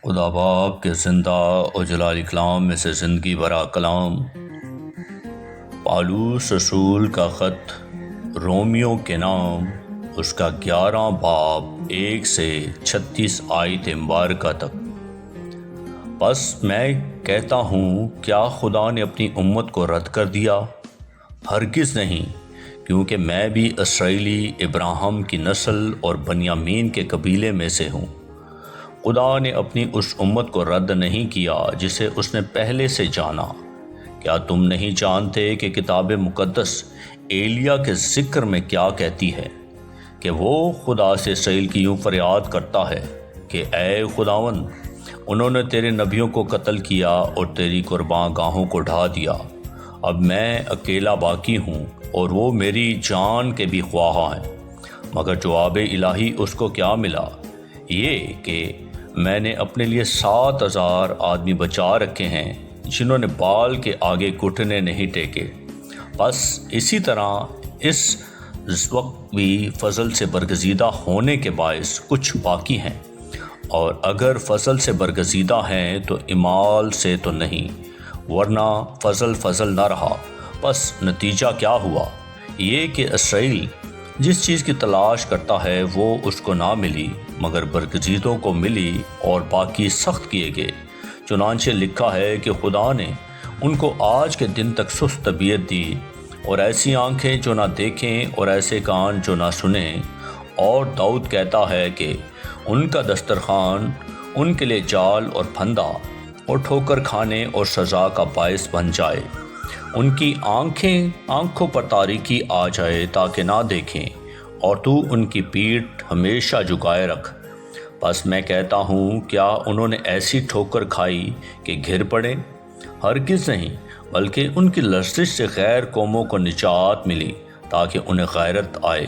خدا باپ کے زندہ و جلال کلام میں سے زندگی برا کلام، پالوس رسول کا خط رومیو کے نام، اس کا 11 باب 1 سے 36 آیت مبارکہ تک۔ بس میں کہتا ہوں، کیا خدا نے اپنی امت کو رد کر دیا؟ ہرگز نہیں، کیونکہ میں بھی اسرائیلی ابراہیم کی نسل اور بنیامین کے قبیلے میں سے ہوں۔ خدا نے اپنی اس امت کو رد نہیں کیا جسے اس نے پہلے سے جانا۔ کیا تم نہیں جانتے کہ کتاب مقدس ایلیا کے ذکر میں کیا کہتی ہے کہ وہ خدا سے اسرائیل کی یوں فریاد کرتا ہے کہ اے خداوند، انہوں نے تیرے نبیوں کو قتل کیا اور تیری قربان گاہوں کو ڈھا دیا۔ اب میں اکیلا باقی ہوں اور وہ میری جان کے بھی خواہاں ہیں۔ مگر جواب الہی اس کو کیا ملا؟ یہ کہ میں نے اپنے لیے 7,000 آدمی بچا رکھے ہیں جنہوں نے بال کے آگے گھٹنے نہیں ٹیکے۔ بس اسی طرح اس وقت بھی فضل سے برگزیدہ ہونے کے باعث کچھ باقی ہیں، اور اگر فضل سے برگزیدہ ہیں تو اعمال سے تو نہیں، ورنہ فضل نہ رہا۔ بس نتیجہ کیا ہوا؟ یہ کہ اسرائیل جس چیز کی تلاش کرتا ہے وہ اس کو نہ ملی، مگر برگزیدوں کو ملی اور باقی سخت کیے گئے۔ چنانچہ لکھا ہے کہ خدا نے ان کو آج کے دن تک سست طبیعت دی، اور ایسی آنکھیں جو نہ دیکھیں اور ایسے کان جو نہ سنیں۔ اور داؤد کہتا ہے کہ ان کا دسترخوان ان کے لیے جال اور پھندا اور ٹھوکر کھانے اور سزا کا باعث بن جائے۔ ان کی آنکھوں پر تاریکی آ جائے تاکہ نہ دیکھیں، اور تو ان کی پیٹھ ہمیشہ جھکائے رکھ۔ بس میں کہتا ہوں، کیا انہوں نے ایسی ٹھوکر کھائی کہ گر پڑے؟ ہرگز نہیں، بلکہ ان کی لرزش سے غیر قوموں کو نجات ملی تاکہ انہیں غیرت آئے۔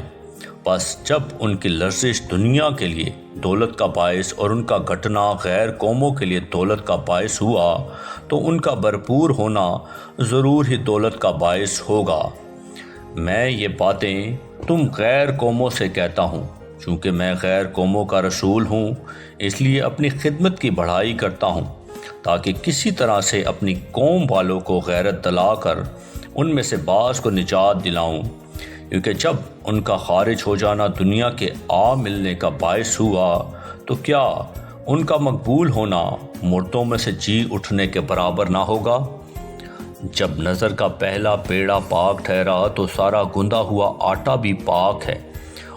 بس جب ان کی لرزش دنیا کے لیے دولت کا باعث اور ان کا گھٹنا غیر قوموں کے لیے دولت کا باعث ہوا، تو ان کا بھرپور ہونا ضرور ہی دولت کا باعث ہوگا۔ میں یہ باتیں تم غیر قوموں سے کہتا ہوں، چونکہ میں غیر قوموں کا رسول ہوں، اس لیے اپنی خدمت کی بڑھائی کرتا ہوں، تاکہ کسی طرح سے اپنی قوم والوں کو غیرت دلا کر ان میں سے بعض کو نجات دلاؤں۔ کیونکہ جب ان کا خارج ہو جانا دنیا کے ملنے کا باعث ہوا، تو کیا ان کا مقبول ہونا مردوں میں سے جی اٹھنے کے برابر نہ ہوگا؟ جب نظر کا پہلا پیڑا پاک ٹھہرا تو سارا گندا ہوا آٹا بھی پاک ہے،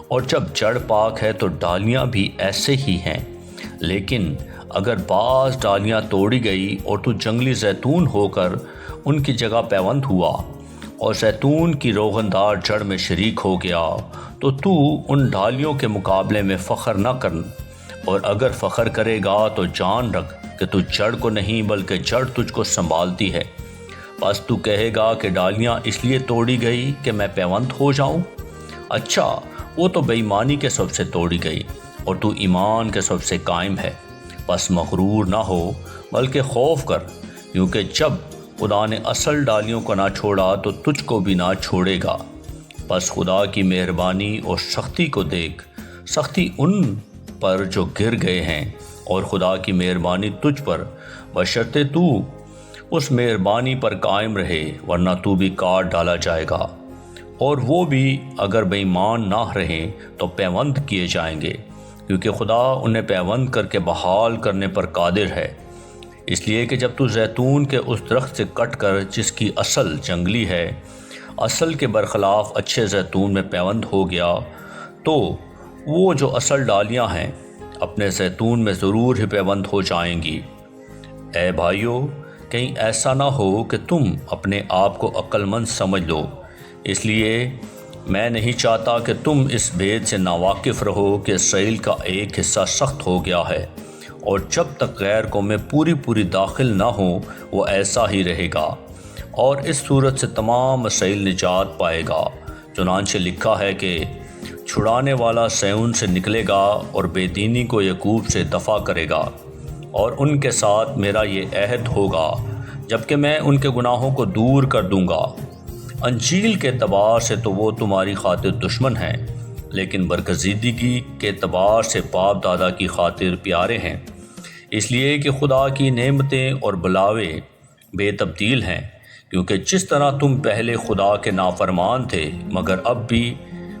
اور جب جڑ پاک ہے تو ڈالیاں بھی ایسے ہی ہیں۔ لیکن اگر بعض ڈالیاں توڑی گئی اور تو جنگلی زیتون ہو کر ان کی جگہ پیوند ہوا اور زیتون کی روغن دار جڑ میں شریک ہو گیا، تو ان ڈالیوں کے مقابلے میں فخر نہ کر، اور اگر فخر کرے گا تو جان رکھ کہ تو جڑ کو نہیں بلکہ جڑ تجھ کو سنبھالتی ہے۔ بس تو کہے گا کہ ڈالیاں اس لیے توڑی گئی کہ میں پیوند ہو جاؤں؟ اچھا، وہ تو بے ایمانی کے سب سے توڑی گئی، اور تو ایمان کے سب سے قائم ہے۔ بس مغرور نہ ہو بلکہ خوف کر، کیونکہ جب خدا نے اصل ڈالیوں کو نہ چھوڑا تو تجھ کو بھی نہ چھوڑے گا۔ بس خدا کی مہربانی اور سختی کو دیکھ، سختی ان پر جو گر گئے ہیں، اور خدا کی مہربانی تجھ پر، بشرطے تو اس مہربانی پر قائم رہے، ورنہ تو بھی کاٹ ڈالا جائے گا۔ اور وہ بھی اگر بے ایمان نہ رہیں تو پیوند کیے جائیں گے، کیونکہ خدا انہیں پیوند کر کے بحال کرنے پر قادر ہے۔ اس لیے کہ جب تو زیتون کے اس درخت سے کٹ کر جس کی اصل جنگلی ہے، اصل کے برخلاف اچھے زیتون میں پیوند ہو گیا، تو وہ جو اصل ڈالیاں ہیں اپنے زیتون میں ضرور ہی پیوند ہو جائیں گی۔ اے بھائیو، کہیں ایسا نہ ہو کہ تم اپنے آپ کو عقل مند سمجھ لو۔ اس لیے میں نہیں چاہتا کہ تم اس بھید سے ناواقف رہو کہ اسرائیل کا ایک حصہ سخت ہو گیا ہے، اور جب تک غیر قومیں پوری داخل نہ ہوں وہ ایسا ہی رہے گا، اور اس صورت سے تمام اسرائیل نجات پائے گا۔ چنانچہ لکھا ہے کہ چھڑانے والا سیون سے نکلے گا اور بے دینی کو یعقوب سے دفع کرے گا، اور ان کے ساتھ میرا یہ عہد ہوگا، جبکہ میں ان کے گناہوں کو دور کر دوں گا۔ انجیل کے اعتبار سے تو وہ تمہاری خاطر دشمن ہیں، لیکن برگزیدگی کے اعتبار سے باپ دادا کی خاطر پیارے ہیں، اس لیے کہ خدا کی نعمتیں اور بلاوے بے تبدیل ہیں، کیونکہ جس طرح تم پہلے خدا کے نافرمان تھے مگر اب بھی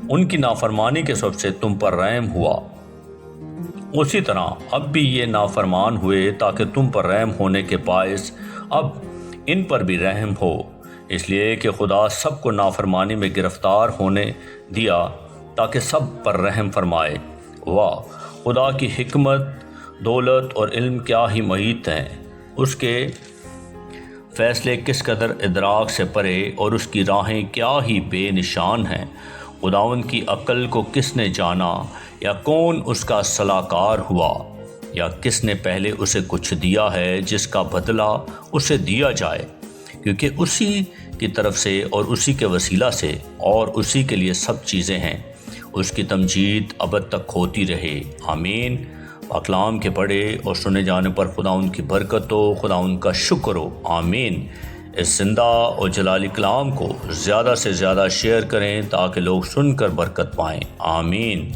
ان کی نافرمانی کے سبب سے تم پر رحم ہوا، اسی طرح اب بھی یہ نافرمان ہوئے تاکہ تم پر رحم ہونے کے باعث اب ان پر بھی رحم ہو، اس لیے کہ خدا سب کو نافرمانی میں گرفتار ہونے دیا تاکہ سب پر رحم فرمائے۔ واہ، خدا کی حکمت، دولت اور علم کیا ہی محیط ہیں، اس کے فیصلے کس قدر ادراک سے پرے اور اس کی راہیں کیا ہی بے نشان ہیں۔ خداوند کی عقل کو کس نے جانا، یا کون اس کا صلاح کار ہوا، یا کس نے پہلے اسے کچھ دیا ہے جس کا بدلہ اسے دیا جائے، کیونکہ اسی کی طرف سے اور اسی کے وسیلہ سے اور اسی کے لیے سب چیزیں ہیں، اس کی تمجید ابد تک ہوتی رہے، آمین۔ اکلام کے پڑھے اور سنے جانے پر خداوند کی برکت ہو، خداوند کا شکر ہو، آمین۔ اس زندہ اور جلالی کلام کو زیادہ سے زیادہ شیئر کریں تاکہ لوگ سن کر برکت پائیں، آمین۔